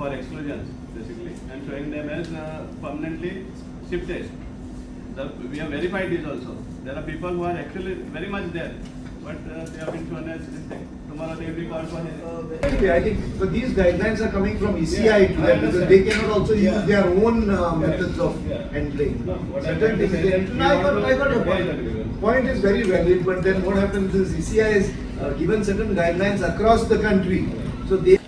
for exclusions basically and showing them as permanently shifted. We have verified this also. There are people who are actually very much there, but they have been shown as this thing. Tomorrow they will be called for hearing. I think but these guidelines are coming from ECI to them because they cannot also use their own methods of handling. Certain things I got your point. Point is very valid, but then what happens is ECI is given certain guidelines across the country. So they,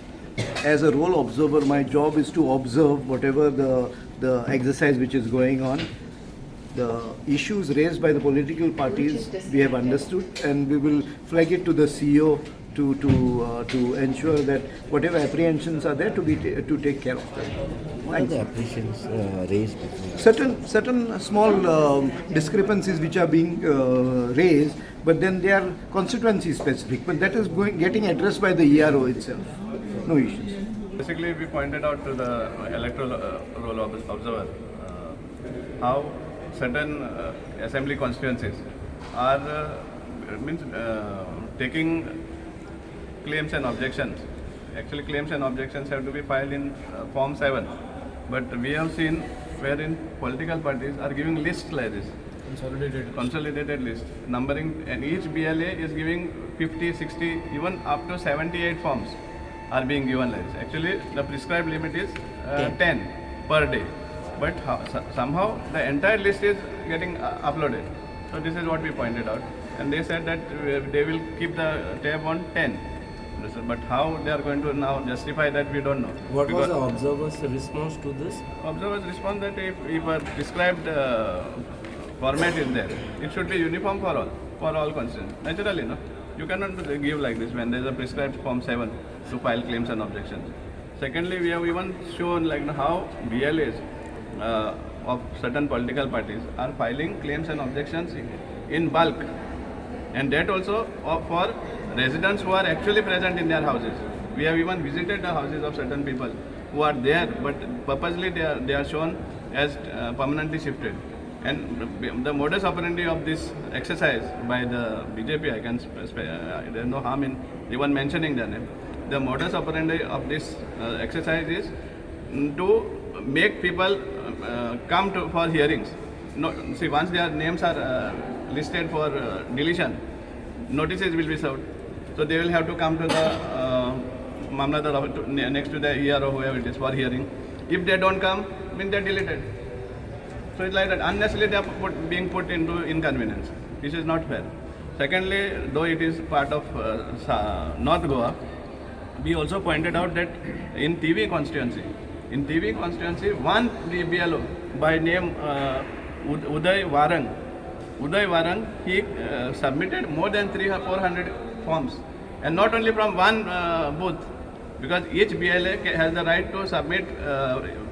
as a role observer, my job is to observe whatever the exercise which is going on. The issues raised by the political parties we have understood, and we will flag it to the CEO to ensure that whatever apprehensions are there to take care of them. What are the apprehensions raised? Certain small discrepancies which are being raised, but then they are constituency specific. But that is getting addressed by the ERO itself. No issues. Basically, we pointed out to the electoral roll observer how certain assembly constituencies are taking claims and objections. Actually, claims and objections have to be filed in Form 7. But we have seen wherein political parties are giving lists like this. Consolidated list. Numbering, and each BLA is giving 50, 60, even up to 78 forms are being given like this. Actually, the prescribed limit is 10 per day. But somehow the entire list is getting uploaded. So this is what we pointed out. And they said that they will keep the tab on 10. But how they are going to now justify that, we don't know. What was the observer's response to this? Observer's response that if a prescribed format is there, it should be uniform for all constituents. Naturally, no? You cannot give like this when there is a prescribed Form 7 to file claims and objections. Secondly, we have even shown like how BLAs of certain political parties are filing claims and objections in bulk, and that also for residents who are actually present in their houses. We have even visited the houses of certain people who are there, but purposely they are shown as permanently shifted. And the modus operandi of this exercise by the BJP, I can there is no harm in even mentioning their name. The modus operandi of this exercise is to make people come for hearings. No, see, once their names are listed for deletion, notices will be served. So they will have to come to the Mamladar next to the ERO, whoever it is, for hearing. If they don't come, means they are deleted. So it's like that. Unnecessarily they are being put into inconvenience. This is not fair. Secondly, though it is part of North Goa, we also pointed out that in TV constituency, one BLO by name Uday Warang, he submitted more than 300-400 forms, and not only from one booth, because each BLA has the right to submit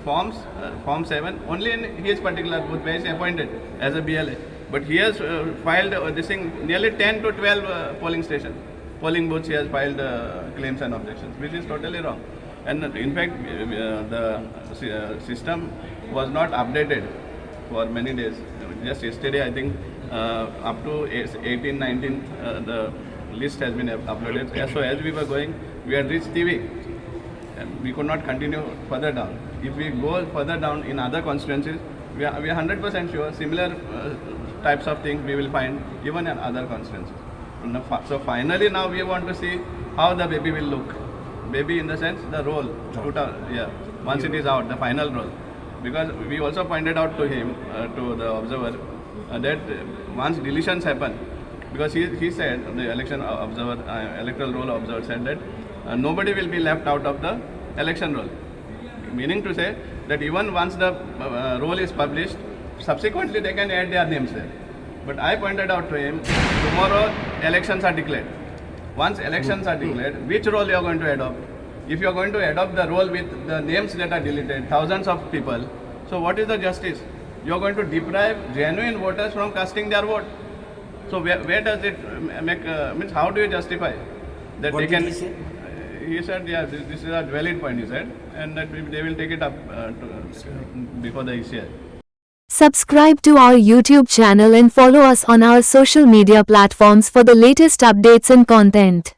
forms, Form 7, only in his particular booth where he is appointed as a BLA. But he has filed this thing, nearly 10 to 12 polling booths he has filed claims and objections, which is totally wrong. And in fact, the system was not updated for many days. Just yesterday, I think, up to 18, 19, the list has been uploaded. So as we were going, we had reached TV, and we could not continue further down. If we go further down in other constituencies, we are 100% sure similar types of things we will find even in other constituencies. So finally now we want to see how the baby will look. Baby in the sense the role, once it is out, the final role. Because we also pointed out to him, to the observer, that once deletions happen, because he said, the electoral roll observer said that nobody will be left out of the election roll. Meaning to say that even once the roll is published, subsequently they can add their names there. But I pointed out to him, tomorrow elections are declared. Once elections are declared, which role you are going to adopt? If you are going to adopt the role with the names that are deleted, thousands of people, so what is the justice? You are going to deprive genuine voters from casting their vote. So where does it make, means how do you justify that what they can... He say? He said, yeah, this is a valid point, he said, and that they will take it up before the ECI. Subscribe to our YouTube channel and follow us on our social media platforms for the latest updates and content.